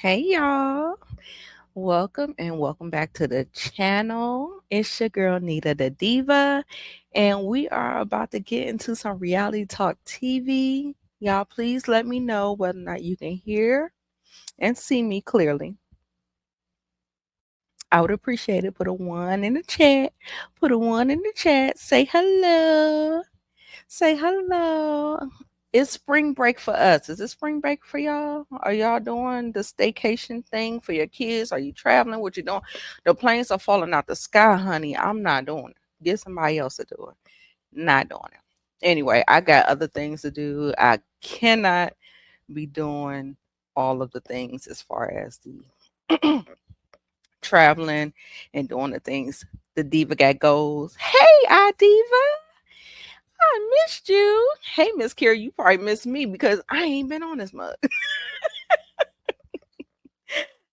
Hey y'all, welcome back to the channel. It's your girl Nita the Diva, and we are about to get into some reality talk TV. Y'all, please let me know whether or not you can hear and see me clearly. I would appreciate it. Put a one in the chat. Put a one in the chat. Say hello. Say hello. It's spring break for us. Is it spring break for y'all? Are y'all doing the staycation thing for your kids? Are you traveling? What you doing? The planes are falling out the sky, honey. I'm not doing it. Get somebody else to do it. Not doing it. Anyway, I got other things to do. I cannot be doing all of the things as far as the traveling and doing the things the diva got goals. Hey, I diva. I missed you. Hey, Miss Carrie, you probably missed me because I ain't been on this much.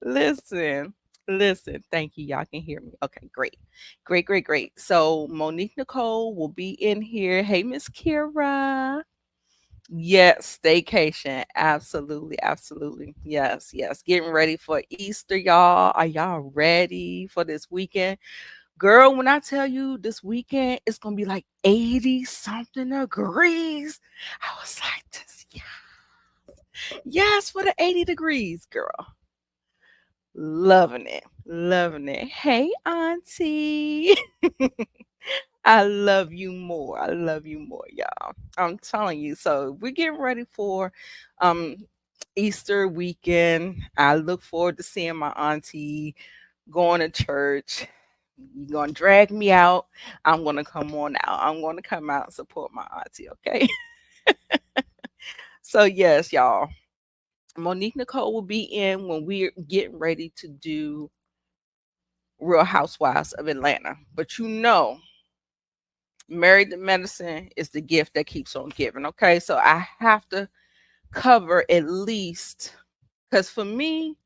listen, listen. Thank you. Y'all can hear me. Okay, great. Great. So Monique Nicole will be in here. Hey, Miss Kira. Yes, staycation. Absolutely. Yes. Getting ready for Easter, y'all. Are y'all ready for this weekend? Girl, when I tell you this weekend it's gonna be like 80 something degrees, I was like, this, yes, for the 80 degrees, girl. Loving it. Loving it. Hey, Auntie. I love you more. I love you more, y'all. I'm telling you. So we're getting ready for um Easter weekend. I look forward to seeing my auntie, going to church. You're gonna drag me out. I'm gonna come on out. I'm gonna come out and support my auntie, okay? So yes, y'all. Monique Nicole will be in when we're getting ready to do Real Housewives of Atlanta. But Married to Medicine is the gift that keeps on giving. Okay. So I have to cover at least because for me,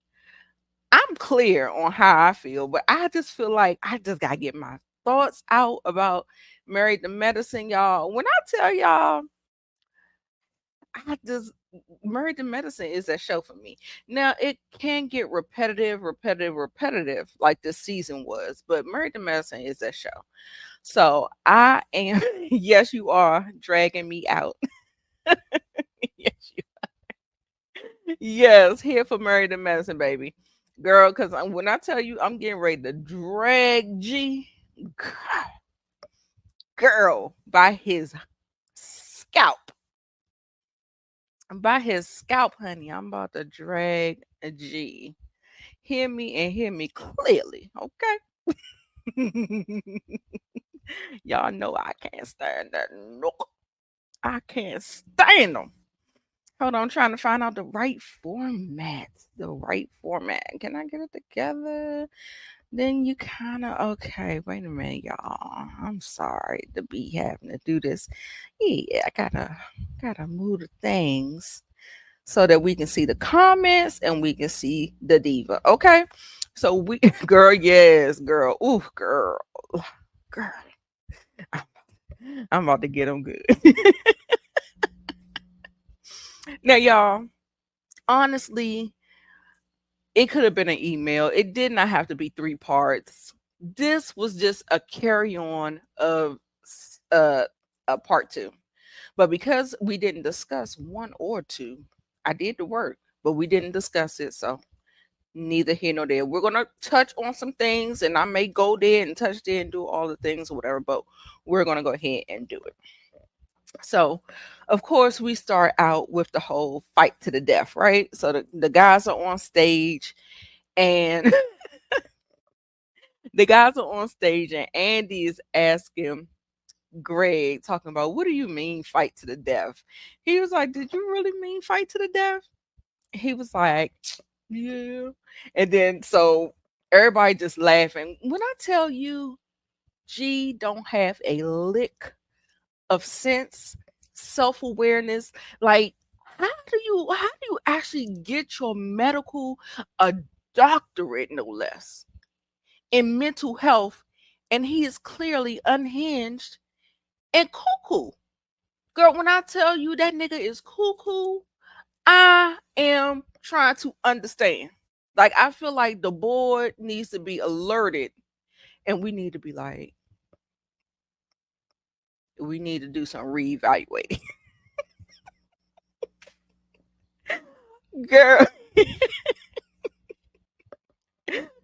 I'm clear on how I feel, but I just feel like I just gotta get my thoughts out about Married to Medicine, y'all. When I tell y'all, I just Married to Medicine is that show for me. Now it can get repetitive, like this season was, but Married to Medicine is that show. So I am, yes, you are dragging me out. yes, yes, here for Married to Medicine, baby, girl. Because when I tell you, I'm getting ready to drag G, girl, scalp, by his scalp, honey. I'm about to drag a G. Hear me and hear me clearly, okay? Y'all know I can't stand that. Nope. I can't stand them. Hold on, I'm trying to find out the right format. The right format. Can I get it together? Then you kind of okay. Wait a minute, y'all. I'm sorry to be having to do this. Yeah, I gotta move the things so that we can see the comments and we can see the diva. Okay, so we, girl, yes, girl, ooh, girl. I'm about to get them good. Now, y'all, honestly, it could have been an email. It did not have to be three parts. This was just a carry on of uh, a part two. But because we didn't discuss one or two, I did the work, but we didn't discuss it. So neither here nor there. We're gonna touch on some things, and I may go there and touch there and do all the things or whatever, but we're gonna go ahead and do it. So, of course, we start out with the whole fight to the death, right? So the guys are on stage, and the guys are on stage, and Andy is asking Greg, talking about, what do you mean fight to the death? He was like, did you really mean fight to the death? He was like, yeah. And then so everybody just laughing. When I tell you G don't have a lick of sense, self-awareness, like how do you actually get your medical, a doctorate no less, in mental health, and he is clearly unhinged and cuckoo. Girl, when I tell you that nigga is cuckoo, I am trying to understand. Like I feel like the board needs to be alerted, and we need to be like, we need to do some reevaluating. Girl,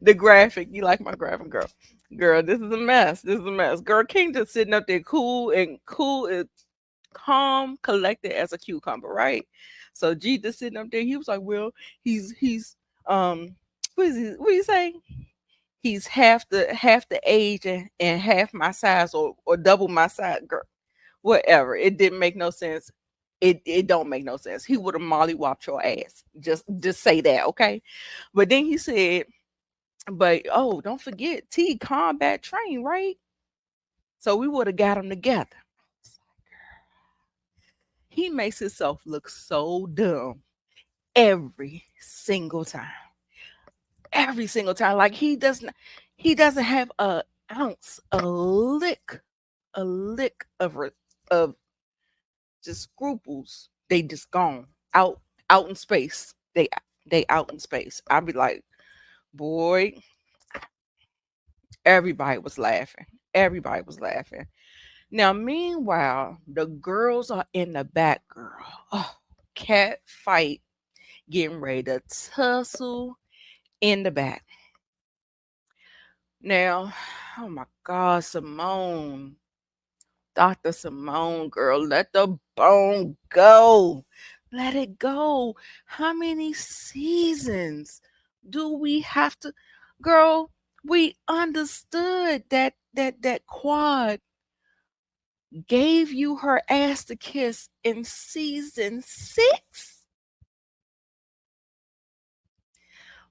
the graphic. You like my graphic, girl? Girl, this is a mess. This is a mess. Girl, King just sitting up there cool and calm, collected as a cucumber, right? So G just sitting up there. He was like, well, he's what is he? What you say? He's half the age and half my size or double my size, girl. Whatever. It didn't make no sense. It don't make no sense. He would have mollywopped your ass. Just say that, okay? But then he said, but oh, don't forget T combat train, right? So we would have got them together. He makes himself look so dumb every single time. Every single time. Like he doesn't have a ounce, a lick of just scruples. They just gone out in space. They out in space. I'd be like, boy, everybody was laughing. Everybody was laughing. Now, meanwhile, the girls are in the back, girl. Oh, cat fight, getting ready to tussle in the back. Now, oh my God, Simone, Dr. Simone, girl, let the bone go. Let it go. How many seasons do we have to? Girl, we understood that Quad gave you her ass to kiss in season 6.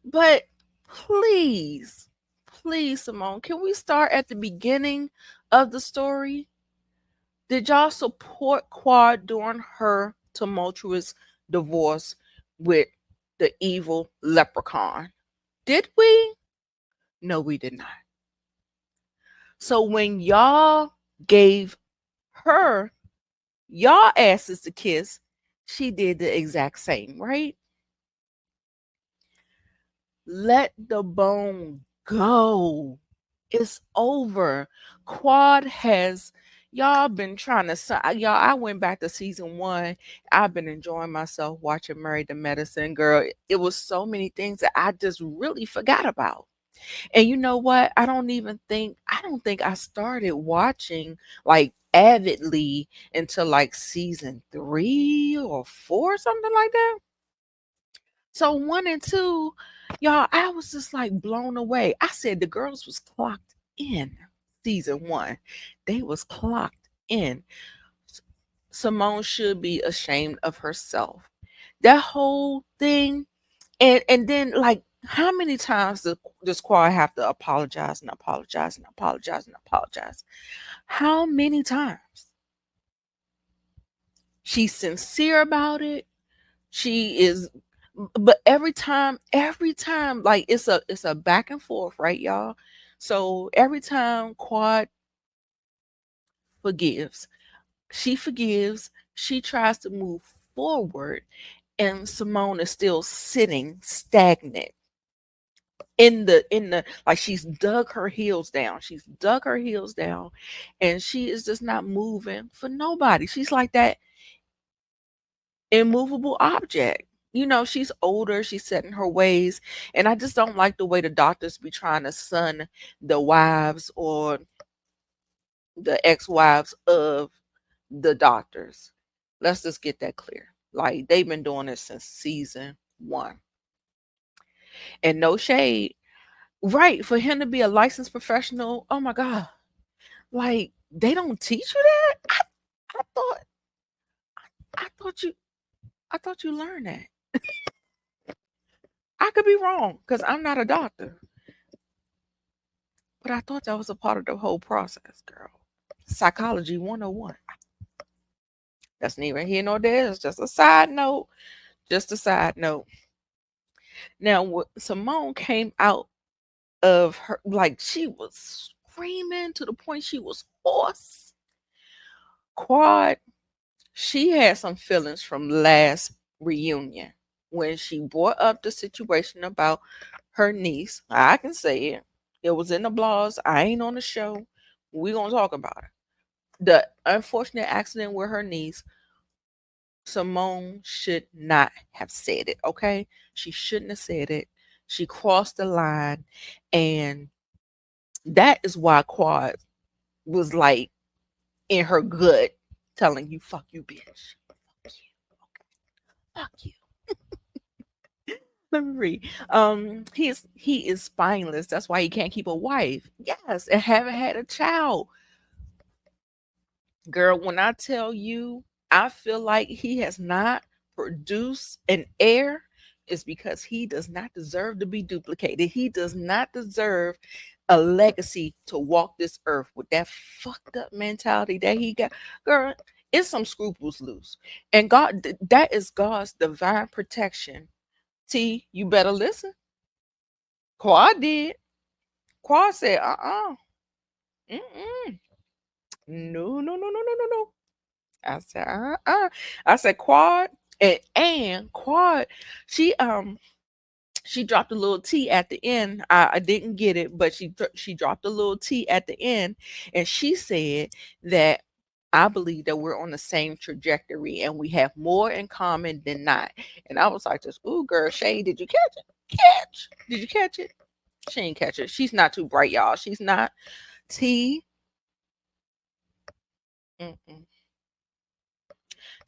But please, please, Simone, can we start at the beginning of the story? Did y'all support Quad during her tumultuous divorce with the evil leprechaun? Did we? No, we did not. So when y'all gave her y'all asses to kiss, she did the exact same, right? Let the bone go. It's over. Quad has y'all been trying to y'all. I went back to season 1. I've been enjoying myself watching Married to Medicine, girl. It was so many things that I just really forgot about. And you know what? I don't think I started watching like avidly until like season 3 or 4, something like that. So 1 and 2, y'all, I was just like blown away. I said the girls was clocked in season 1. They was clocked in. Simone should be ashamed of herself. That whole thing, and then like how many times does Quad have to apologize and apologize and apologize and apologize? How many times? She's sincere about it. She is, but every time, like it's a back and forth, right, y'all? So every time Quad forgives, she tries to move forward, and Simone is still sitting stagnant in the like she's dug her heels down. She's dug her heels down, and she is just not moving for nobody. She's like that immovable object. She's older, she's set in her ways, and I just don't like the way the doctors be trying to son the wives or the ex-wives of the doctors. Let's just get that clear. Like they've been doing it since season 1. And no shade. Right, for him to be a licensed professional, oh my God. Like they don't teach you that? I thought I thought you learned that. I could be wrong because I'm not a doctor. But I thought that was a part of the whole process, girl. Psychology 101. That's neither here nor there. It's just a side note. Just a side note. Now, Simone came out of her, like, she was screaming to the point she was hoarse. Quad, she had some feelings from last reunion. when she brought up the situation about her niece. I can say it. It was in the blogs. I ain't on the show. We gonna talk about it. The unfortunate accident with her niece. Simone should not have said it. Okay, she shouldn't have said it. She crossed the line, and that is why Quad was like in her gut, telling you, "Fuck you, bitch. Fuck you. Fuck you." Let me read. He is spineless. That's why he can't keep a wife. Yes, and haven't had a child. Girl, when I tell you, I feel like he has not produced an heir, is because he does not deserve to be duplicated. He does not deserve a legacy to walk this earth with that fucked up mentality that he got. Girl, it's some scruples loose. And God, that is God's divine protection. T, you better listen. Quad did. Quad said, mm-mm. No, no, no, no, no, no, no. I said, I said, Quad, and Quad, she she dropped a little T at the end. I didn't get it, but she dropped a little T at the end, and she said that I believe that we're on the same trajectory and we have more in common than not. And I was like, "This, ooh, girl, Shay, did you catch it? Did you catch it? She ain't catch it. She's not too bright, y'all. She's not. T. Mm-mm.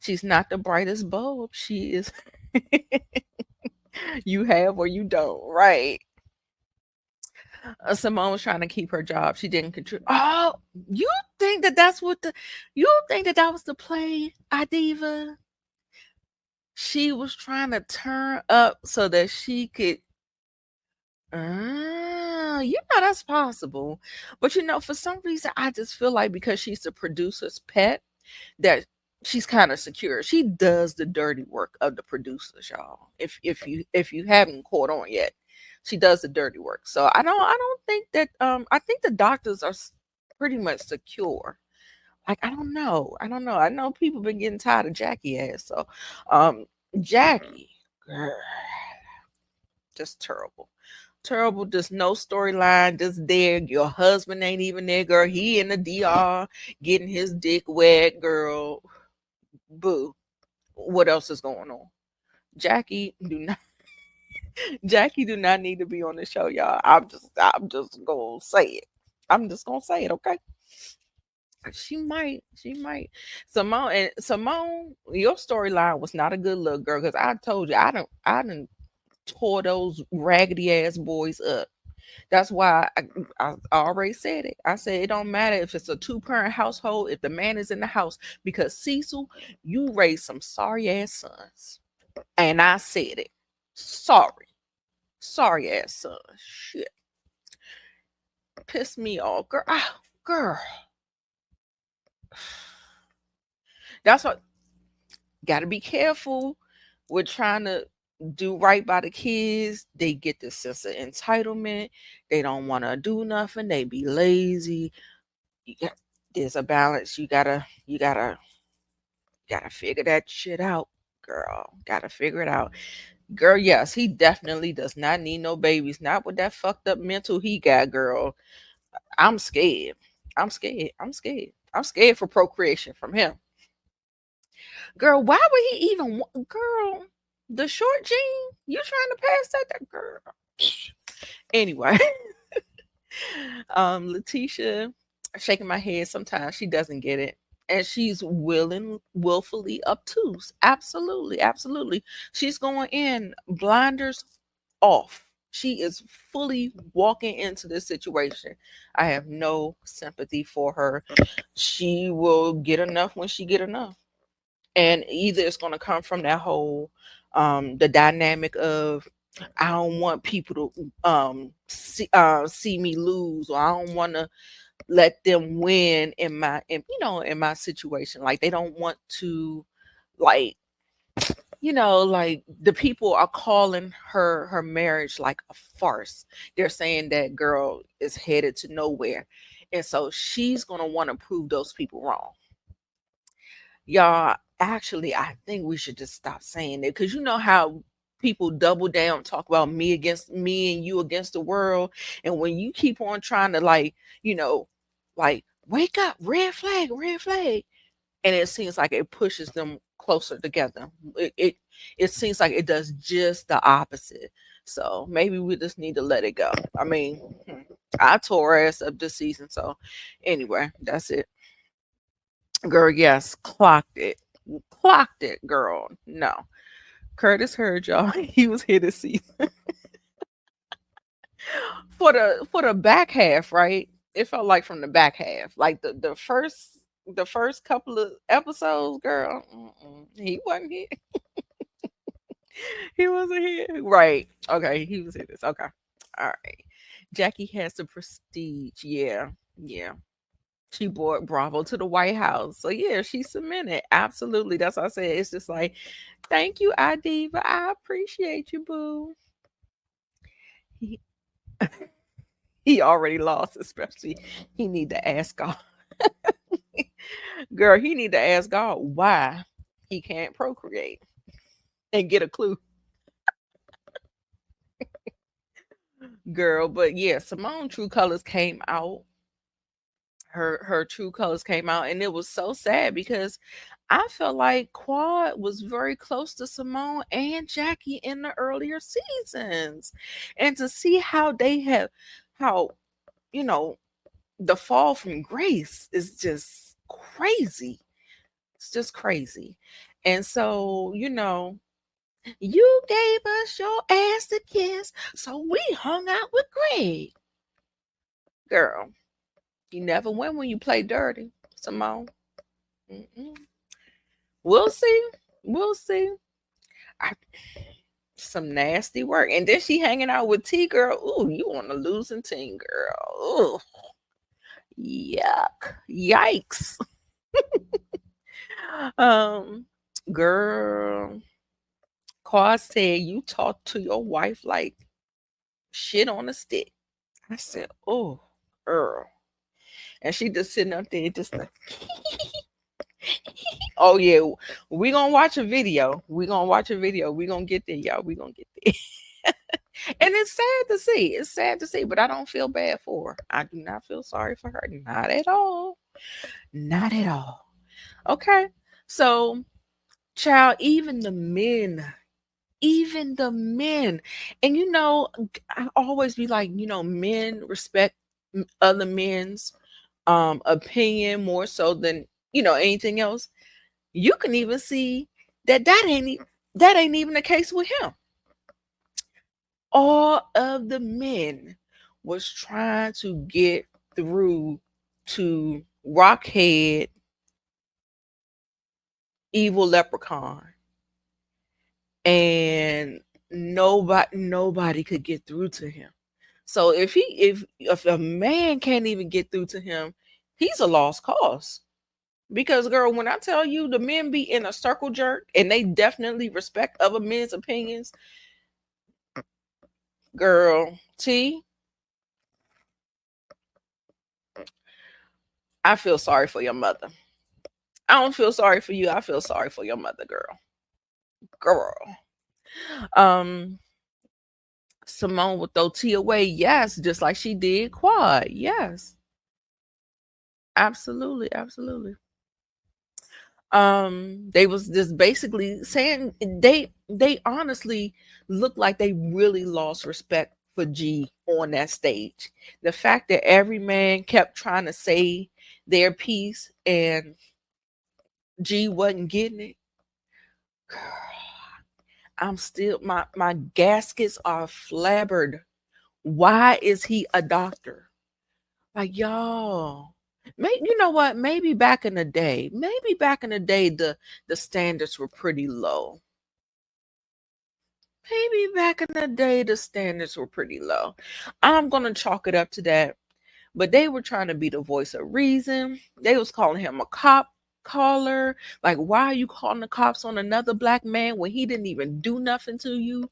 She's not the brightest bulb. She is. You have or you don't, right? Simone was trying to keep her job. She didn't contribute. Oh, you think that that's what the? You think that that was the play, Diva? She was trying to turn up so that she could. That's possible. But for some reason, I just feel like because she's the producer's pet, that she's kind of secure. She does the dirty work of the producers, y'all. If you haven't caught on yet, she does the dirty work. So I don't think that I think the doctors are pretty much secure. Like I don't know. I know people been getting tired of Jackie ass. So Jackie, girl, just terrible. Terrible, just no storyline, just there. Your husband ain't even there, girl. He in the DR getting his dick wet, girl. Boo. What else is going on? Jackie do not Jackie do not need to be on the show, y'all. I'm just gonna say it. I'm just gonna say it, okay? She might. Simone, your storyline was not a good look, girl, because I told you I done tore those raggedy ass boys up. That's why I already said it. I said it don't matter if it's a two-parent household, if the man is in the house, because Cecil, you raised some sorry ass sons. And I said it. Sorry. Sorry ass son. Shit. Pissed me off. Girl. Girl. That's what gotta be careful. We're trying to do right by the kids. They get this sense of entitlement. They don't want to do nothing. They be lazy. There's a balance. You gotta figure that shit out, girl. Gotta figure it out. Girl, yes, he definitely does not need no babies. Not with that fucked up mental he got, girl. I'm scared. I'm scared. I'm scared. I'm scared for procreation from him. Girl, why would he even girl, the short gene? You trying to pass that girl? Anyway, Letitia, shaking my head. Sometimes she doesn't get it. And she's willfully obtuse. Absolutely, absolutely. She's going in blinders off. She is fully walking into this situation. I have no sympathy for her. She will get enough when she get enough. And either it's going to come from that whole the dynamic of I don't want people to see me lose, or I don't want to let them win in my situation. Like they don't want to, like, like the people are calling her marriage like a farce. They're saying that girl is headed to nowhere, and so she's going to want to prove those people wrong. Y'all, actually, I think we should just stop saying it, because you know how people double down, talk about me against me and you against the world. And when you keep on trying to like, you know, like wake up, red flag, and it seems like it pushes them closer together. It seems like it does just the opposite. So maybe we just need to let it go. I mean, I tore her ass up this season. So anyway, that's it. Girl, yes, clocked it. Clocked it, girl. No. Curtis heard y'all. He was here to see for the back half, right? It felt like from the back half. Like the first couple of episodes, girl. He wasn't here. He wasn't here. Right. Okay, he was here this. Okay. All right. Jackie has the prestige. Yeah. Yeah. She brought Bravo to the White House. So yeah, she submitted. Absolutely. That's what I said. It's just like, thank you, Diva. I appreciate you, boo. He, he already lost, especially he need to ask God. Girl, he need to ask God why he can't procreate and get a clue. Girl, but yeah, Simone True Colors came out. Her true colors came out, and it was so sad because I felt like Quad was very close to Simone and Jackie in the earlier seasons. And to see how they have how you know the fall from grace is just crazy. It's just crazy. And so, you gave us your ass to kiss, so we hung out with Greg. Girl, you never win when you play dirty, Simone. Mm-mm. We'll see. We'll see. I, some nasty work. And then she hanging out with T girl. Ooh, you on a losing team, girl. Ooh. Yuck. Yikes. Um, girl. Quad said you talk to your wife like shit on a stick. I said, oh, girl. And she just sitting up there just like oh yeah, we gonna watch a video. We gonna watch a video. We gonna get there, y'all. We gonna get there. And it's sad to see. It's sad to see, but I don't feel bad for her. I do not feel sorry for her. Not at all. Not at all. Okay. So, child, even the men, and I always be like, men respect other men's opinion more so than anything else. You can even see that ain't even the case with him. All of the men was trying to get through to Rockhead, evil leprechaun, and nobody could get through to him. So if a man can't even get through to him, he's a lost cause. Because girl, when I tell you the men be in a circle jerk and they definitely respect other men's opinions, girl, I feel sorry for your mother. I don't feel sorry for you. I feel sorry for your mother, girl. Girl. Um, Simone would throw T away, yes, just like she did Quad. Yes. Absolutely, absolutely. They was just basically saying they honestly looked like they really lost respect for G on that stage. The fact that every man kept trying to say their piece and G wasn't getting it. Girl, I'm still my gaskets are flabbered. Why is he a doctor? Like y'all. Maybe you know what? Maybe back in the day, the standards were pretty low. Maybe back in the day, the standards were pretty low. I'm gonna chalk it up to that. But they were trying to be the voice of reason. They was calling him a cop caller. Like, why are you calling the cops on another black man when he didn't even do nothing to you?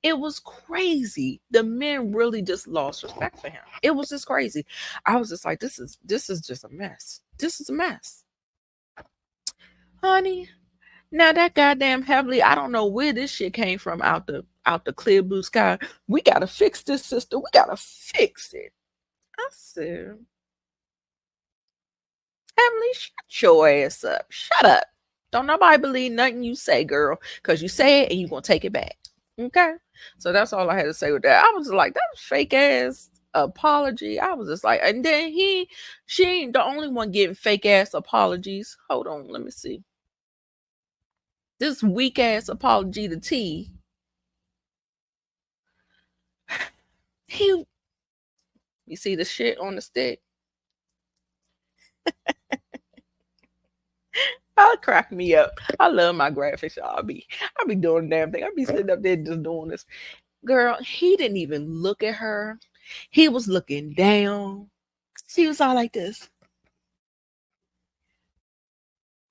It was crazy. The men really just lost respect for him. It was just crazy. I was just like, this is just a mess. This is a mess. Honey, Now that goddamn heavily, I don't know where this shit came from out the clear blue sky. We gotta fix this, sister. We gotta fix it. I said, Heavenly, shut your ass up. Shut up. Don't nobody believe nothing you say, girl, because you say it and you gonna take it back. Okay. So that's all I had to say with that. I was like, that was fake ass apology. I was just like, and then she ain't the only one getting fake ass apologies. Hold on, let me see. This weak ass apology to T. He, you see the shit on the stick? I'll crack me up. I love my graphics, y'all. I be doing the damn thing. I be sitting up there just doing this. Girl, he didn't even look at her. He was looking down. She was all like this.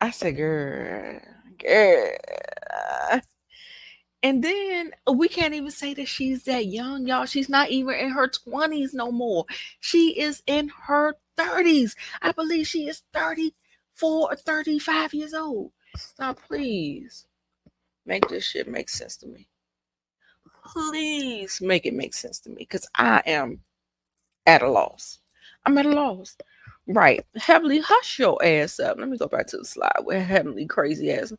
I said, girl. And then we can't even say that she's that young, y'all. She's not even in her 20s no more. She is in her 30s. I believe she is 34 or 35 years old. Now, please make this shit make sense to me. Please make it make sense to me because I am at a loss. I'm at a loss. Right. Heavenly, hush your ass up. Let me go back to the slide where Heavenly crazy ass.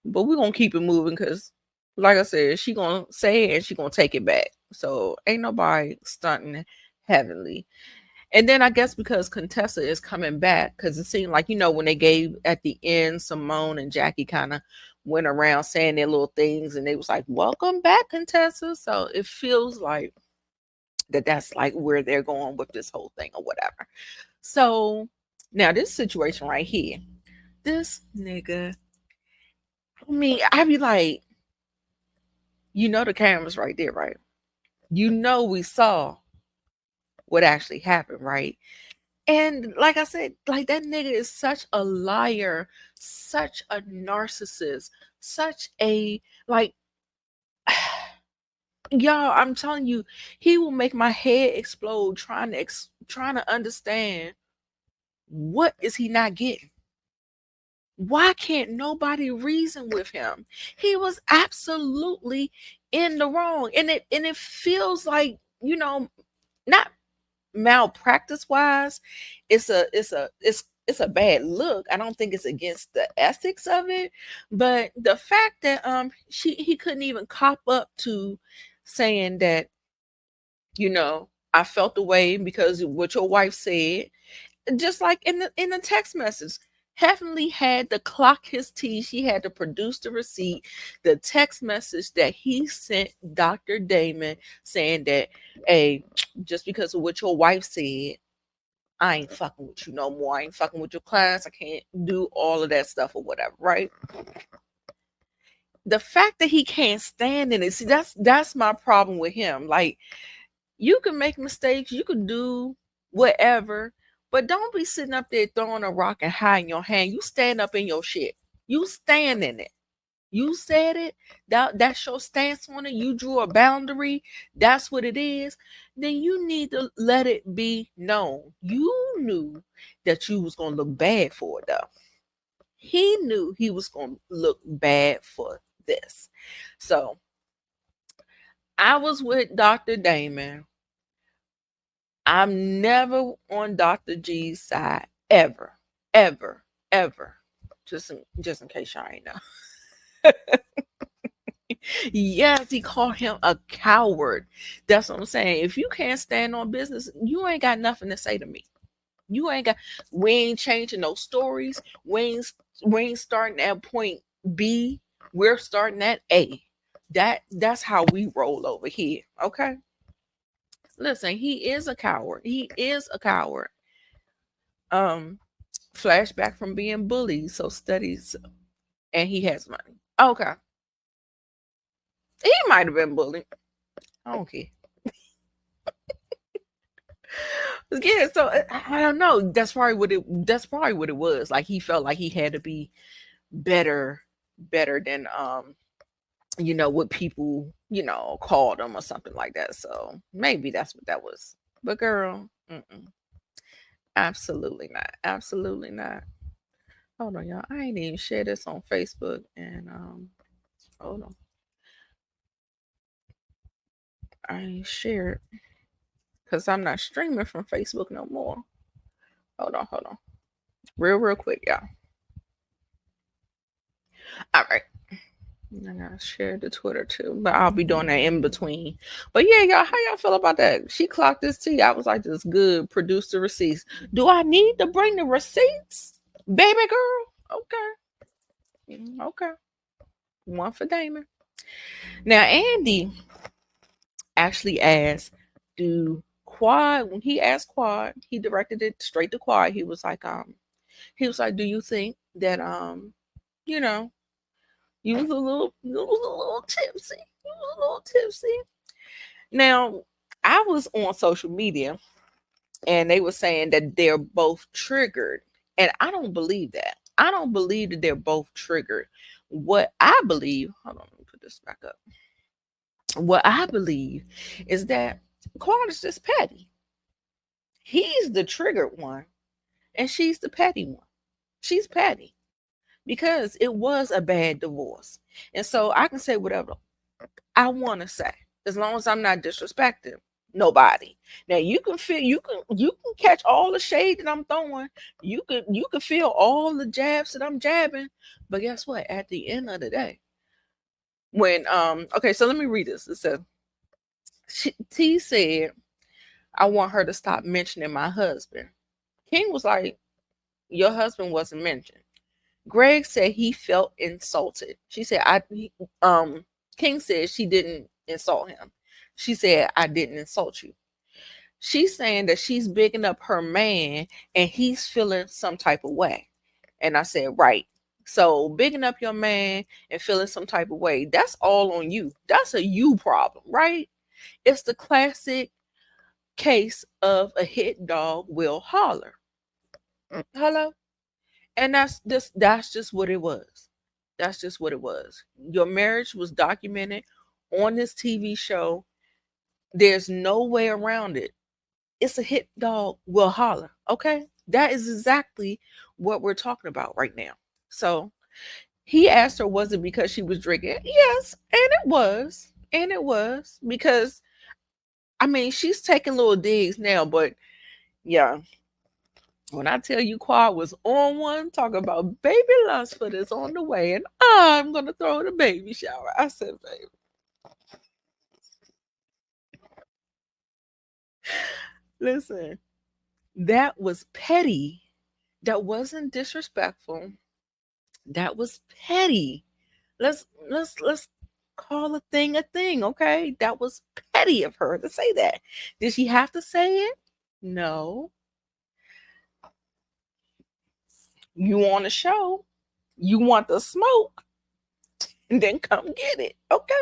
But we're gonna keep it moving because like I said, she gonna say it and she gonna take it back. So ain't nobody stunting Heavenly. And then I guess because Contessa is coming back, because it seemed like, when they gave at the end, Simone and Jackie kind of went around saying their little things and they was like, welcome back, Contessa. So it feels like that's like where they're going with this whole thing or whatever. So now this situation right here, this nigga, I'd be like, the camera's right there, right? We saw what actually happened, right? And like I said, like that nigga is such a liar, such a narcissist, such a like y'all, I'm telling you, he will make my head explode trying to understand what is he not getting. Why can't nobody reason with him? He was absolutely in the wrong. And it feels like, not malpractice wise, it's a bad look. I don't think it's against the ethics of it, but the fact that he couldn't even cop up to saying that, I felt the way because of what your wife said, just like in the text message. Heavenly had to clock his T. She had to produce the receipt, the text message that he sent Dr. Damon saying that, hey, just because of what your wife said, I ain't fucking with you no more. I ain't fucking with your class. I can't do all of that stuff or whatever, right? The fact that he can't stand in it, see, that's my problem with him. Like, you can make mistakes, you can do whatever, but don't be sitting up there throwing a rock and hiding your hand. You stand up in your shit. You stand in it. You said it. That's your stance on it. You drew a boundary. That's what it is. Then you need to let it be known. You knew that you was gonna look bad for it though. He knew he was gonna look bad for this. So I was with Dr. Damon. I'm never on Dr. G's side ever, ever, ever. Just in case y'all ain't know. Yes, he called him a coward. That's what I'm saying. If you can't stand on business, you ain't got nothing to say to me. You ain't got. We ain't changing no stories. We ain't starting at point B. We're starting at A. That's how we roll over here. Okay. Listen, he is a coward. He is a coward. Um, Flashback from being bullied, so studies, and he has money. Okay, he might have been bullied. I don't care. Yeah, so I don't know. That's probably what it was. Like he felt like he had to be better than what people called him or something like that. So maybe that's what that was. But girl, absolutely not. Absolutely not. Hold on, y'all. I ain't even share this on Facebook. And hold on. I ain't shared because I'm not streaming from Facebook no more. Hold on. Real quick, y'all. All right. I gotta share the Twitter too, but I'll be doing that in between. But yeah, y'all, how y'all feel about that? She clocked this tea. I was like, this good. Produce the receipts. Do I need to bring the receipts, baby girl? Okay, okay. One for Damon. Now Andy actually asked, "Do Quad?" When he asked Quad, he directed it straight to Quad. He was like, "Do you think that you know, you was a little tipsy? You was a little tipsy." Now, I was on social media and they were saying that they're both triggered. And I don't believe that. I don't believe that they're both triggered. What I believe, hold on, let me put this back up. What I believe is that Claude is just petty. He's the triggered one and she's the petty one. She's petty because it was a bad divorce. And so I can say whatever I want to say, as long as I'm not disrespecting nobody. Now you can catch all the shade that I'm throwing. You can feel all the jabs that I'm jabbing. But guess what? At the end of the day, when okay, so let me read this. It says T said, "I want her to stop mentioning my husband." King was like, "Your husband wasn't mentioned." Greg said he felt insulted. She said, King said she didn't insult him. She said, "I didn't insult you." She's saying that she's bigging up her man and he's feeling some type of way. And I said, right. So bigging up your man and feeling some type of way, that's all on you. That's a you problem, right? It's the classic case of a hit dog will holler. Hello? And that's just what it was. That's just what it was. Your marriage was documented on this TV show. There's no way around it. It's a hit dog will holler. Okay? That is exactly what we're talking about right now. So he asked her, was it because she was drinking? Yes, and it was. And it was because I mean she's taking little digs now, but yeah, when I tell you Quad was on one, talking about baby Lunsford is on the way, and I'm gonna throw the baby shower. I said, baby, listen, that was petty. That wasn't disrespectful. That was petty. Let's call a thing, okay? That was petty of her to say that. Did she have to say it? No. You want a show, you want the smoke, and then come get it. Okay.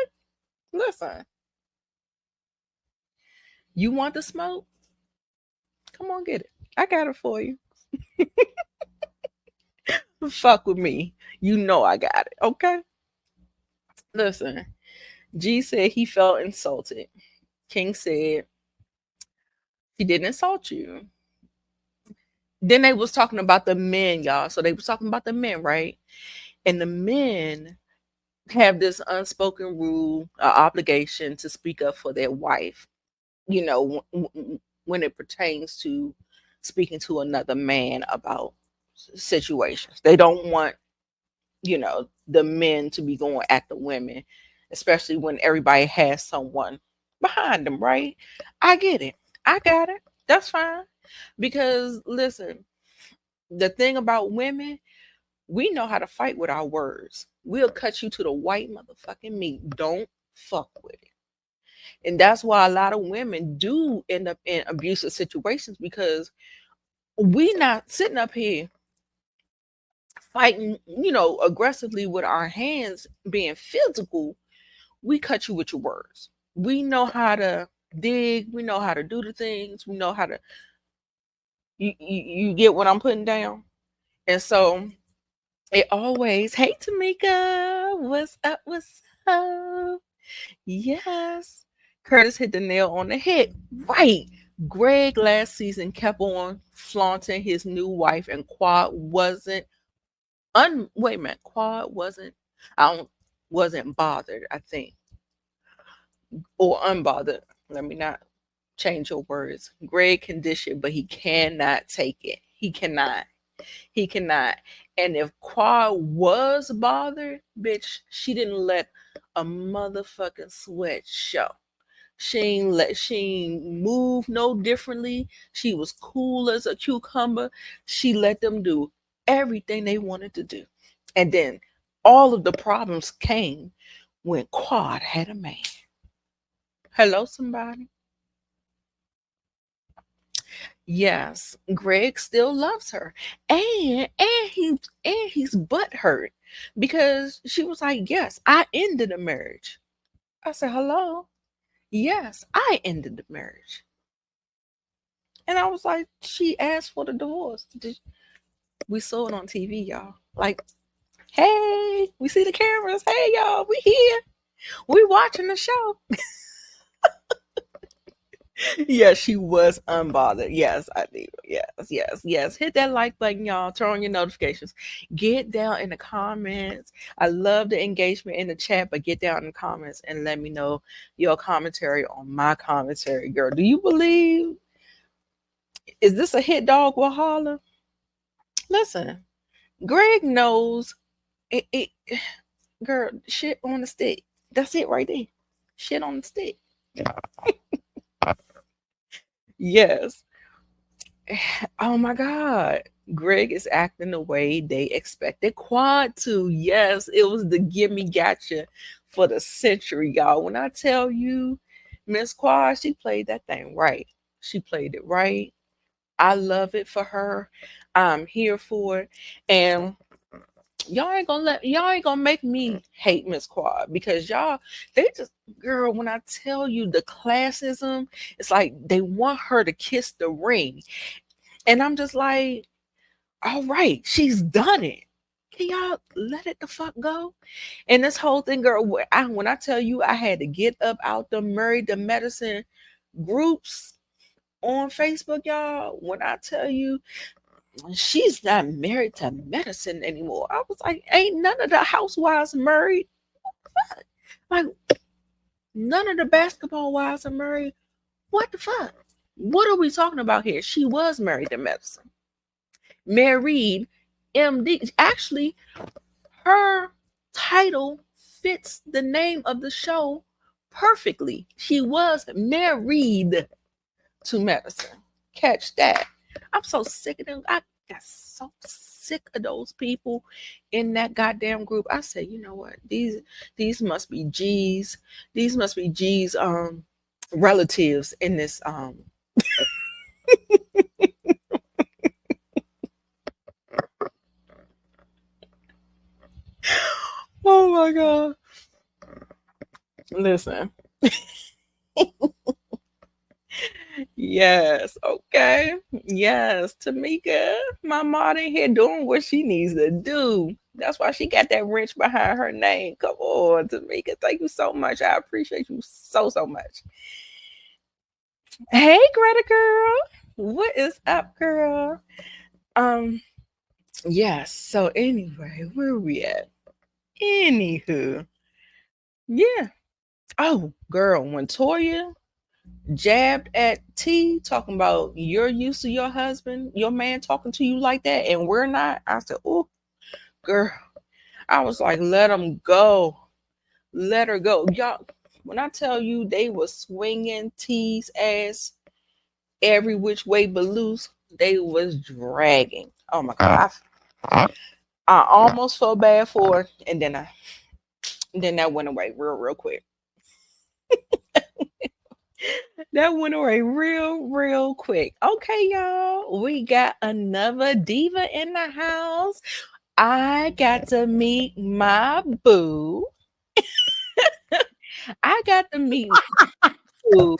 Listen. You want the smoke? Come on, get it. I got it for you. Fuck with me. You know I got it. Okay. Listen. G said he felt insulted. King said he didn't insult you. Then they was talking about the men, y'all. So they was talking about the men, right? And the men have this unspoken rule, obligation to speak up for their wife. You know, when it pertains to speaking to another man about situations, they don't want the men to be going at the women, especially when everybody has someone behind them, right? I get it. I got it. That's fine. Because listen, the thing about women, we know how to fight with our words. We'll cut you to the white motherfucking meat. Don't fuck with it. And that's why a lot of women do end up in abusive situations because we not sitting up here fighting, aggressively with our hands, being physical. We cut you with your words. We know how to dig. We know how to do the things. We know how to. You get what I'm putting down, and so it always. Hey, Tamika, what's up? What's up? Yes, Curtis hit the nail on the head. Right. Greg last season kept on flaunting his new wife, and Quad wasn't Wait a minute, Quad I don't wasn't bothered, I think, or unbothered. Let me not change your words. Greg can dish it, but he cannot take it. He cannot. He cannot. And if Quad was bothered, bitch, she didn't let a motherfucking sweat show. She ain't move no differently. She was cool as a cucumber. She let them do everything they wanted to do. And then all of the problems came when Quad had a man. Hello, somebody. Yes, Greg still loves her. And he's butthurt because she was like, yes, I ended the marriage. I said, hello? Yes, I ended the marriage. And I was like, she asked for the divorce. We saw it on TV, y'all. Like, hey, we see the cameras. Hey, y'all, we here. We watching the show. Yes, she was unbothered. Yes, I do. Yes, yes, yes. Hit that like button, y'all. Turn on your notifications. Get down in the comments. I love the engagement in the chat, but get down in the comments and let me know your commentary on my commentary, girl. Do you believe? Is this a hit dog Wahala? Listen, Greg knows it. Girl, shit on the stick. That's it right there. Shit on the stick. Yes. Oh my God. Greg is acting the way they expected Quad to. Yes, it was the gimme gotcha for the century, y'all. When I tell you, Miss Quad, she played that thing right. She played it right. I love it for her. I'm here for it. And y'all ain't gonna make me hate Miss Quad because y'all they just girl, when I tell you the classism, it's like they want her to kiss the ring. And I'm just like, all right, she's done it. Can y'all let it the fuck go? And this whole thing, girl, when I tell you I had to get up out the Married to Medicine groups on Facebook, y'all, when I tell you she's not married to medicine anymore, I was like, ain't none of the housewives married. Like, none of the basketball wives are married. What the fuck? What are we talking about here? She was married to medicine. Married MD. Actually, her title fits the name of the show perfectly. She was married to medicine. Catch that. I'm so sick of them. I got so sick of those people in that goddamn group. I said, you know what? These must be G's. These must be G's relatives in this oh my god. Listen. Yes, okay. Yes, Tamika, my mom in here doing what she needs to do. That's why she got that wrench behind her name. Come on, Tamika. Thank you so much. I appreciate you so, so much. Hey, Greta girl. What is up, girl? Um, yes. So anyway, where we at? Anywho. Yeah. Oh, girl, when Toya jabbed at T talking about you're used to your husband, your man talking to you like that, and we're not. I said, oh, girl. I was like, let him go. Let her go. Y'all, when I tell you they were swinging T's ass every which way but loose, they was dragging. Oh my God. I almost felt bad for her, and then that went away real quick. That went away real quick. Okay, y'all. We got another diva in the house. I got to meet my boo. I got to meet my boo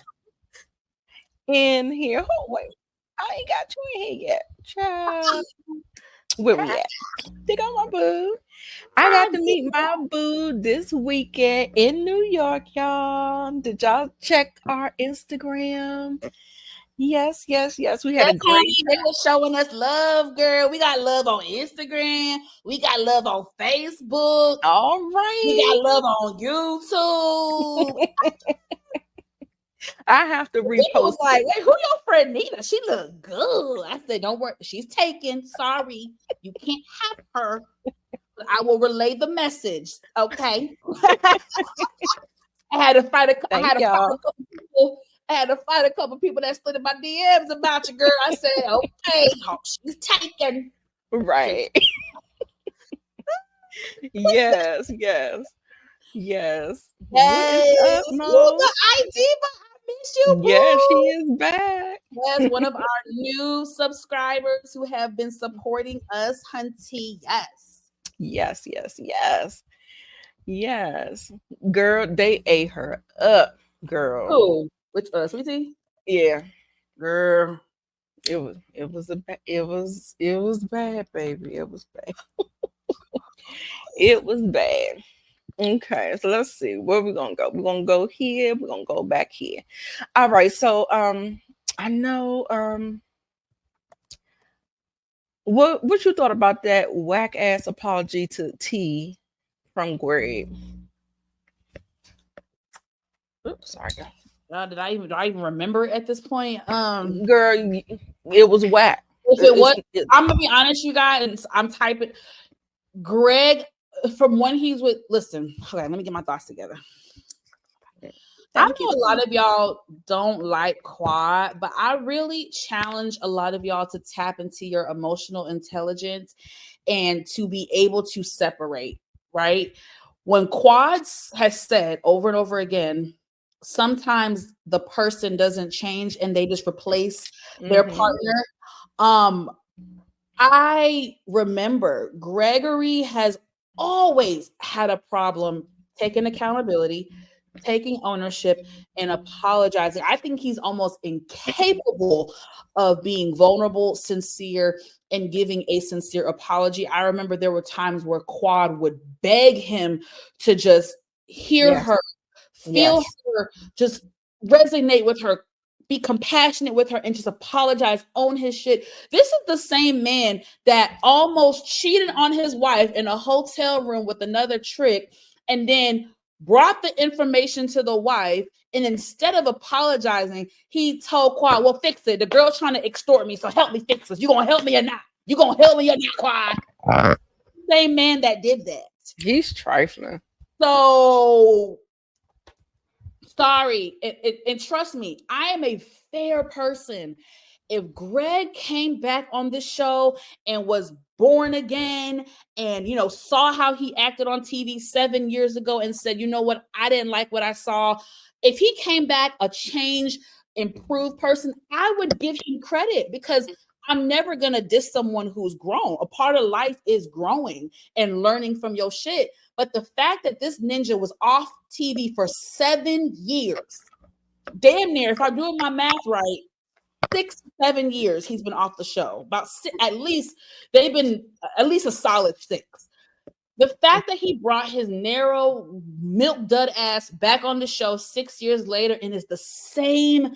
in here. Oh, wait. I ain't got you in here yet. Child. Where we at? They got my boo. I got to meet my boo this weekend in New York, y'all. Did y'all check our Instagram? Yes, yes, yes. We had Yes, a great honey, they were showing us love, girl. We got love on Instagram. We got love on Facebook. time. All We right. got love on YouTube. I have to People was repost like, it. "Wait, who your friend Nita? She look good." I said, "Don't worry, she's taken. Sorry, you can't have her. I will relay the message." Okay. I had to fight a, I Thank had to fight a y'all. couple people. I had to fight a couple people that slid in my DMs about you, girl. I said, "Okay, oh, she's taken." She, Right. Yes, yes, yes. What is yes, up, you Mo? the ID, but I miss you, Yeah, she boo. is back. Yes, one of our new subscribers who have been supporting us, Hunty. Yes. Yes, yes, yes, yes. Girl, they ate her up, girl. Who? Which sweetie? Yeah, Girl. it was bad, baby. It was bad. It was bad. Okay, so let's see where we're gonna go. We're gonna go here. We're gonna go back here. All right. So I know what you thought about that whack ass apology to T from Greg? Oops, sorry, Do I even remember it at this point? girl. It was whack. If it It's, was, I'm gonna be honest, you guys. I'm typing Greg from when he's with. Listen, okay, let me get my thoughts together. I thank you. know a lot of y'all don't like quad, but I really challenge a lot of y'all to tap into your emotional intelligence and to be able to separate, right? When quads has said over and over again, sometimes the person doesn't change and they just replace their Mm-hmm. partner. Um, I remember Gregory has always had a problem taking accountability, taking ownership, and apologizing. I think he's almost incapable of being vulnerable, sincere, and giving a sincere apology. I remember there were times where Quad would beg him to just hear Yes. her, feel Yes. her, just resonate with her, be compassionate with her, and just apologize, own his shit. This is the same man that almost cheated on his wife in a hotel room with another trick and then brought the information to the wife. And instead of apologizing, he told Quad, "Well, fix it. The girl's trying to extort me, so help me fix this. You gonna help me or not? You gonna help me or not, Quad?" Same man that did that. He's trifling. So sorry. And trust me, I am a fair person. If Greg came back on this show and was born again and saw how he acted on TV 7 years ago and said, "You know what, I didn't like what I saw," if he came back a changed, improved person, I would give him credit, because I'm never gonna diss someone who's grown. A part of life is growing and learning from your shit. But the fact that this ninja was off TV for 7 years, damn near, if I'm doing my math right, 6, 7 years he's been off the show. About at least they've been at least a solid 6. The fact that he brought his narrow milk dud ass back on the show 6 years later and is the same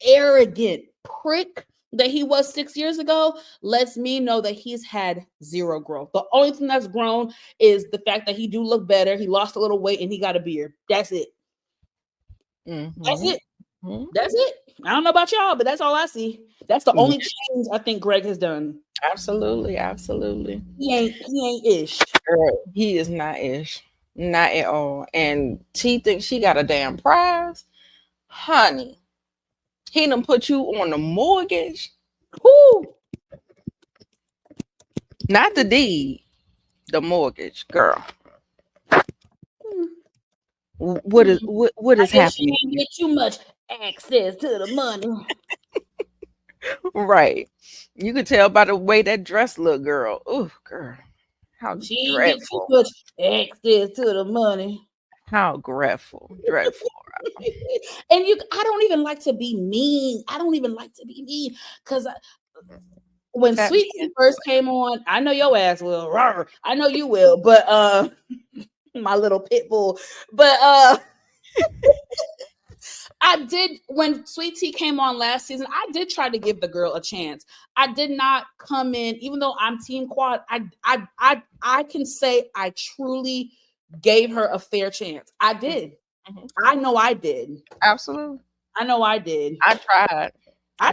arrogant prick that he was 6 years ago lets me know that he's had zero growth. The only thing that's grown is the fact that he do look better. He lost a little weight and he got a beard. That's it. That's Mm-hmm. it. That's it. I don't know about y'all, but that's all I see. That's the Yeah, only change I think Greg has done. absolutely, absolutely. He ain't ish. Girl, he is not ish. Not at all. And she thinks she got a damn prize. Honey, he done put you on the mortgage. Whoo. Not the deed. The mortgage, girl. What I is guess she happening? ain't get too much access to the money. Right. You could tell by the way that dress look, girl. Oh, girl. How She ain't get too dreadful. much access to the money. How dreadful. Dreadful. And I don't even like to be mean. I don't even like to be mean because when Tap Sweet me Tea into first it. came on, I know your ass will. Rawr, I know you will, but my little pit bull. But I did when Sweet Tea came on last season. I did try to give the girl a chance. I did not come in, even though I'm Team Quad. I can say I truly gave her a fair chance. I did. Mm-hmm. I know I did. Absolutely. I know I did. I tried. I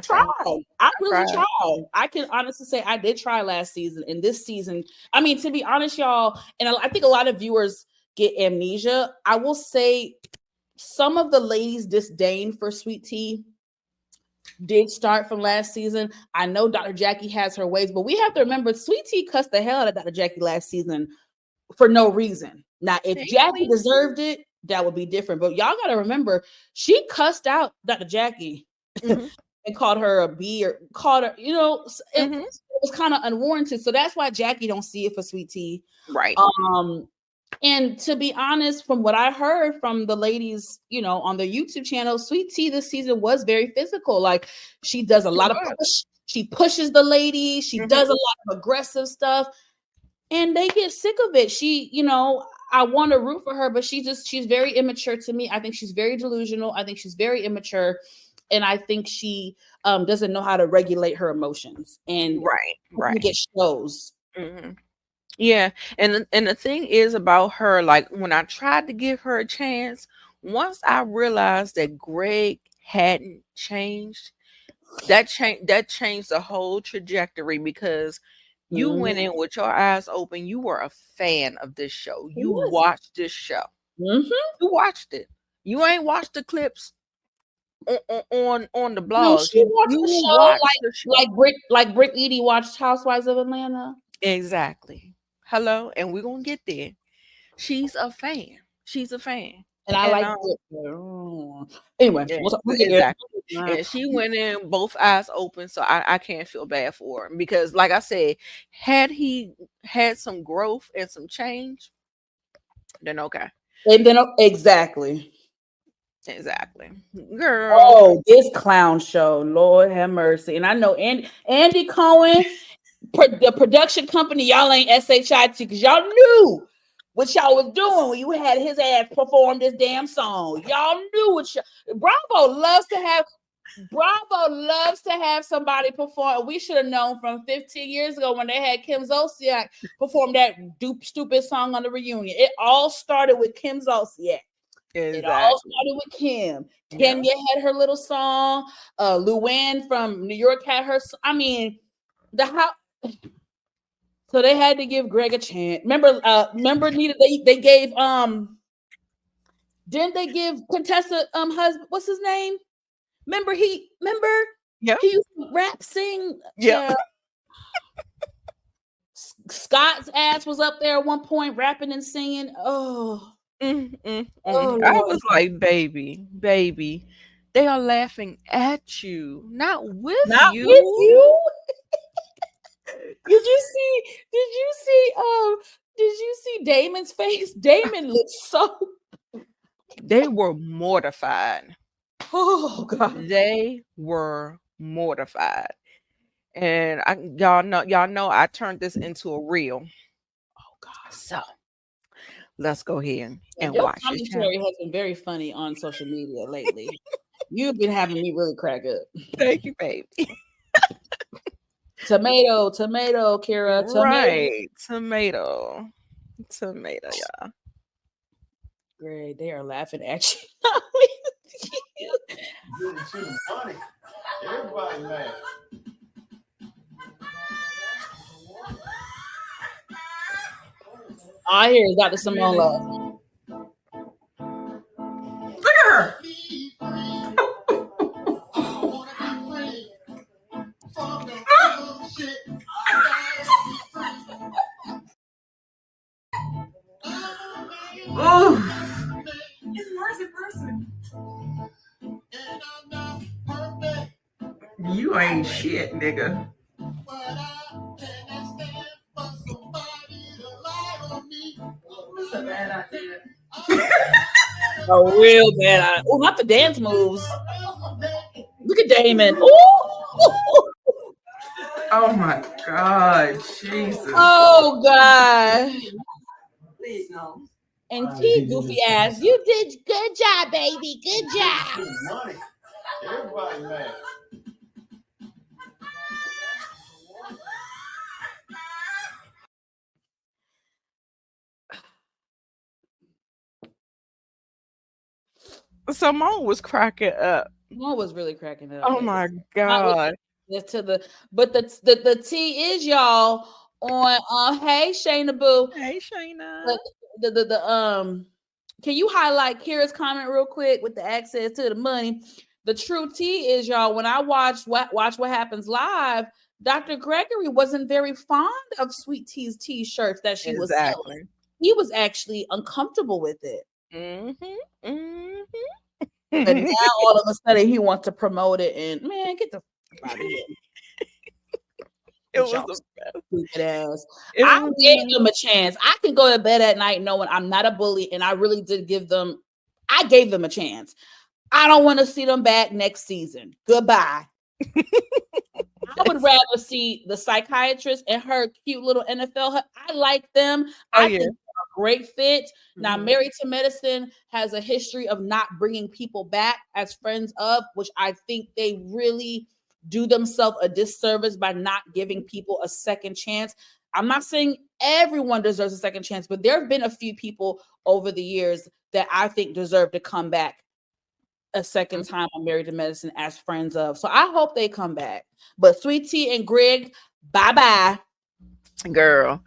really tried. I can honestly say I did try last season. And this season, I mean, to be honest, y'all, and I think a lot of viewers get amnesia. I will say some of the ladies' disdain for Sweet Tea did start from last season. I know Dr. Jackie has her ways, but we have to remember Sweet Tea cussed the hell out of Dr. Jackie last season for no reason. Now, if Jackie deserved it, that would be different. But y'all got to remember, she cussed out Dr. Jackie. Mm-hmm. And called her a B or called her, it was kind of unwarranted. So that's why Jackie don't see it for Sweet Tea. Right. And to be honest, from what I heard from the ladies, on the YouTube channel, Sweet Tea this season was very physical. Like she does a lot of push. She pushes the lady. She does a lot of aggressive stuff. And they get sick of it. She, I want to root for her, but she's very immature to me. I think she's very delusional. I think she's very immature. And I think she doesn't know how to regulate her emotions, and right, it shows. Mm-hmm. Yeah, and the thing is about her, like when I tried to give her a chance, once I realized that Greg hadn't changed, that changed the whole trajectory because you went in with your eyes open. You were a fan of this show. You watched this show. Mm-hmm. You watched it. You ain't watched the clips on the blog. No, she watched the show like Brick Edie watched Housewives of Atlanta. Exactly. Hello, and we're gonna get there. She's a fan. And I like it. Anyway, exactly. And she went in both eyes open, so I can't feel bad for him because, like I said, had he had some growth and some change, then okay. And then exactly. Girl. Oh, this clown show, Lord have mercy. And I know Andy Cohen, the production company, y'all ain't SHIT because y'all knew what y'all was doing when you had his ass perform this damn song. Y'all knew what Bravo loves to have somebody perform. We should have known from 15 years ago when they had Kim Zolciak perform that stupid song on the reunion. It all started with Kim Zolciak. Exactly. It all started with Kim. Kenya had her little song. Luann from New York had her. I mean, so they had to give Greg a chance. Remember Nita? They gave didn't they give Contessa husband? What's his name? Remember he used to rap sing. Yeah. Scott's ass was up there at one point rapping and singing. Oh. Oh, I was like, baby, they are laughing at you, not with you. Did you see Damon's face? Damon looked so. They were mortified. Oh God, they were mortified, and y'all know I turned this into a reel. Oh God, so. Let's go ahead and your watch this. Commentary has been very funny on social media lately. You've been having me really crack up. Thank you, baby. Tomato, Kira. Tomato. Right. Tomato, y'all. Great. They are laughing at you. Everybody mad. I hear is Dr. Simone Love. Look at her. Oh, it's Mercy person. You ain't shit, nigga. That's a bad idea. A real bad idea. Oh, not the dance moves. Look at Damon. Ooh. Oh my God, Jesus. Oh God. Please no. And T goofy ass, you did good job, baby. Good job. Money. Everybody mad. Simone was cracking up. Simone was really cracking up. Oh my God. But the tea is y'all on hey Shayna Boo. Hey Shayna. Can you highlight Kira's comment real quick with the access to the money? The true tea is y'all. When I watch What Happens Live, Dr. Gregory wasn't very fond of Sweet Tea's t-shirts that she was selling. He was actually uncomfortable with it. Mm-hmm. Mm-hmm. And now all of a sudden he wants to promote it, and man, get the fuck out of here. It was the stupid ass. I gave them a chance. I can go to bed at night knowing I'm not a bully, and I really did give them. I gave them a chance. I don't want to see them back next season. Goodbye. I would rather see the psychiatrist and her cute little NFL. I like them. I think they're a great fit. Mm-hmm. Now, Married to Medicine has a history of not bringing people back as friends of, which I think they really do themselves a disservice by not giving people a second chance. I'm not saying everyone deserves a second chance, but there have been a few people over the years that I think deserve to come back a second time on Married to Medicine as friends of. So I hope they come back. But Sweet Tea and Greg, bye-bye. Girl,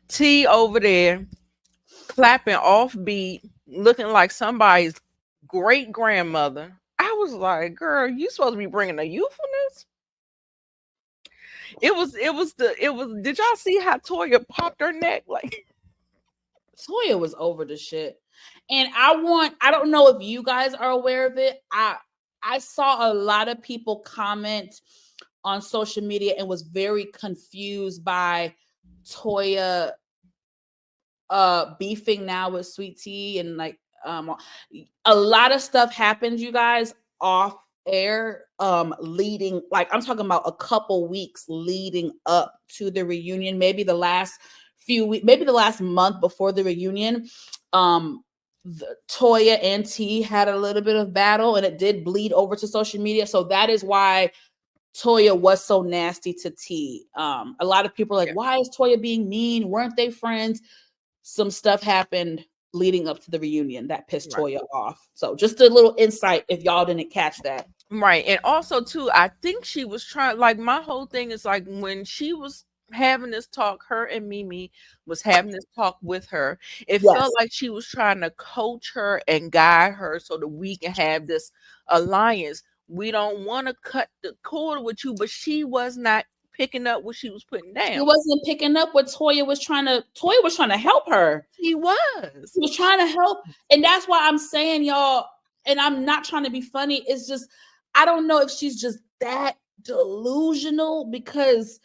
T over there clapping offbeat, looking like somebody's great grandmother. I was like, girl, you supposed to be bringing the youthfulness. It was, did y'all see how Toya popped her neck? Like, Toya was over the shit. And I don't know if you guys are aware of it. I saw a lot of people comment on social media and was very confused by Toya beefing now with Sweet Tea, and like a lot of stuff happened, you guys, off air leading, like I'm talking about a couple weeks leading up to the reunion, maybe the last few weeks, maybe the last month before the reunion. Toya and T had a little bit of battle, and it did bleed over to social media. So that is why Toya was so nasty to T. A lot of people are like, why is Toya being mean? Weren't they friends? Some stuff happened leading up to the reunion that pissed Toya off. So just a little insight if y'all didn't catch that. Right. And also too, I think she was trying, like, my whole thing is like when she was having this talk, her and Mimi was having this talk with her. It felt like she was trying to coach her and guide her so that we can have this alliance. We don't want to cut the cord with you, but she was not picking up what she was putting down. She wasn't picking up what Toya was trying to help her. She was trying to help. And that's why I'm saying, y'all, and I'm not trying to be funny. It's just, I don't know if she's just that delusional, because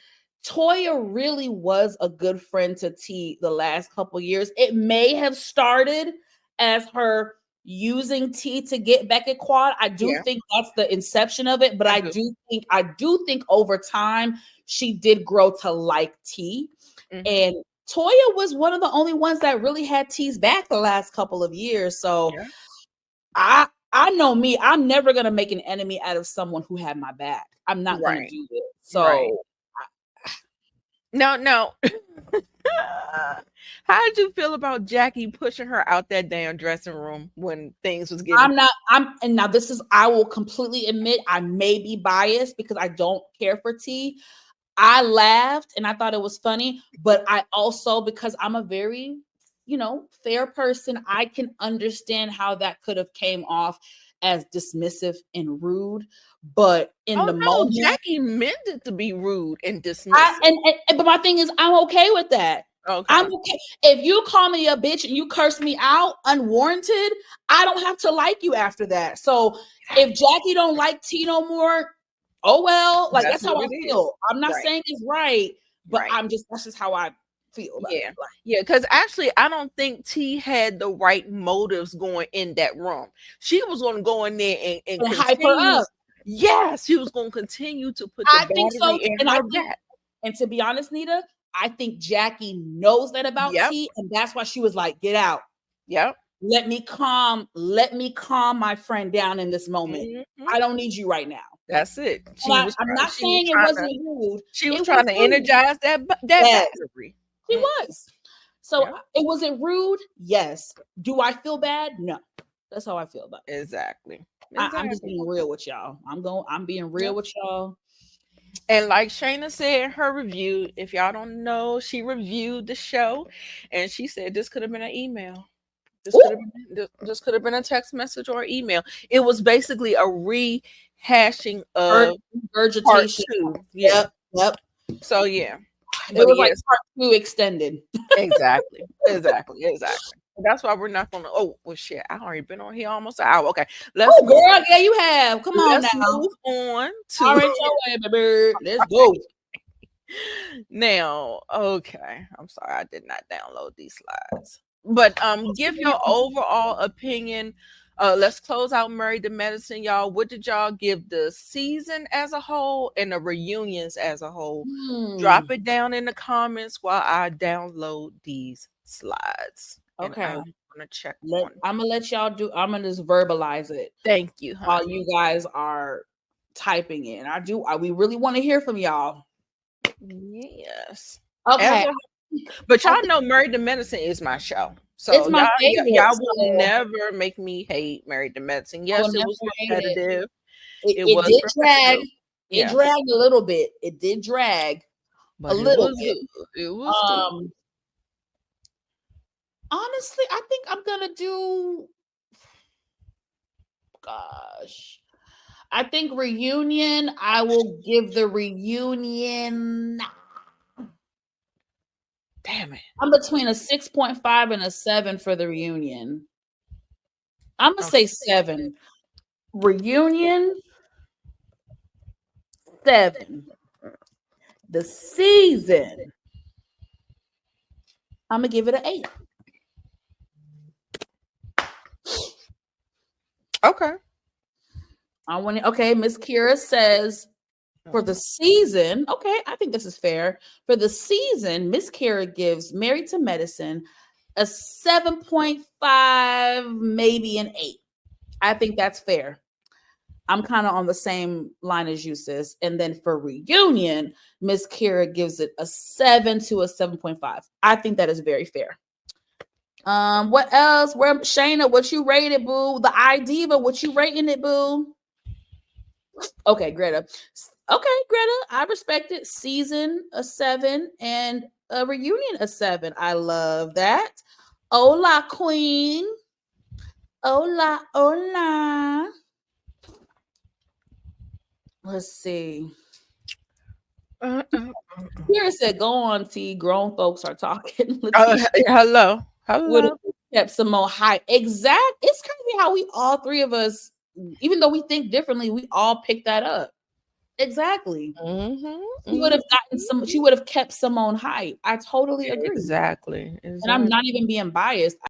Toya really was a good friend to T the last couple years. It may have started as her using T to get back at Quad. I do think that's the inception of it, but I do think over time she did grow to like T. Mm-hmm. And Toya was one of the only ones that really had T's back the last couple of years. So I know me, I'm never gonna make an enemy out of someone who had my back. I'm not gonna do it. So no. How did you feel about Jackie pushing her out that damn dressing room when things was getting? I will completely admit I may be biased because I don't care for T. I laughed and I thought it was funny, but I also, because I'm a very, fair person, I can understand how that could have came off as dismissive and rude. But in the moment, Jackie meant it to be rude and dismissive. But my thing is, I'm okay with that. Okay. I'm okay. If you call me a bitch and you curse me out unwarranted, I don't have to like you after that. So if Jackie don't like T no more, oh well, like that's how I feel. I'm not saying it's right, but that's just how I feel about it. Because actually I don't think T had the right motives going in that room. She was going to go in there and hype her up. Yes, she was going to continue to put the battery in her back. And to be honest, Nita, I think Jackie knows that about T, and that's why she was like, get out. Yep. Let me calm my friend down in this moment. Mhm. I don't need you right now. That's it. And I'm not saying it wasn't rude. She was It trying was to rude. energize that Yes. battery. She was. So Yeah. it was it rude? Yes. Do I feel bad? No. That's how I feel about it. Exactly. I'm just being real with y'all. I'm being real with y'all. And like Shayna said in her review, if y'all don't know, she reviewed the show and she said this could have been an email. This could have been a text message or email. It was basically a rehashing of part Regurgitation. 2. Yeah. Yep. So yeah. It was like part 2 extended. Exactly. That's why we're not gonna. Oh well, shit! I already been on here almost an hour. Okay, let's. Oh, girl, yeah, you have. Come on let's now. move on to. All right, your way, baby. Let's go. Now, okay. I'm sorry, I did not download these slides. But give your overall opinion. Let's close out Married to Medicine, y'all. What did y'all give the season as a whole and the reunions as a whole? Drop it down in the comments while I download these slides. Okay. I'm gonna check. I'm gonna let y'all do. I'm gonna just verbalize it. Thank you, honey. While you guys are typing in. We really want to hear from y'all. Yes. Okay. But y'all know Married to Medicine is my show. So it's my favorite. Y'all will never make me hate Married to Medicine. Yes, it was repetitive. It did drag. It dragged a little bit. It did drag a little bit. It was good. Honestly, I think I'm gonna do. Gosh, I think reunion. I will give the reunion. Damn it! I'm between a 6.5 and a 7 for the reunion. I'm gonna say 7. Reunion 7. The season. I'm gonna give it an 8. Okay. Okay, Miss Kira says for the season, okay, I think this is fair. For the season, Miss Kira gives Married to Medicine a 7.5, maybe an 8. I think that's fair. I'm kind of on the same line as you, sis. And then for reunion, Miss Kira gives it a 7 to a 7.5. I think that is very fair. What else? Where Shayna, what you rated, boo? The Diva, what you rating it, boo? Okay, Greta. Okay, Greta, I respect it. Season a 7 and a reunion a 7. I love that. Hola, queen. Hola. Let's see. Here said, "Go on, T. Grown folks are talking." Hello. Would have kept some more hype. Exact. It's crazy how we all three of us, even though we think differently, we all picked that up. Exactly. She would have gotten some. She would have kept some on hype. I totally agree. Exactly. And I'm not even being biased.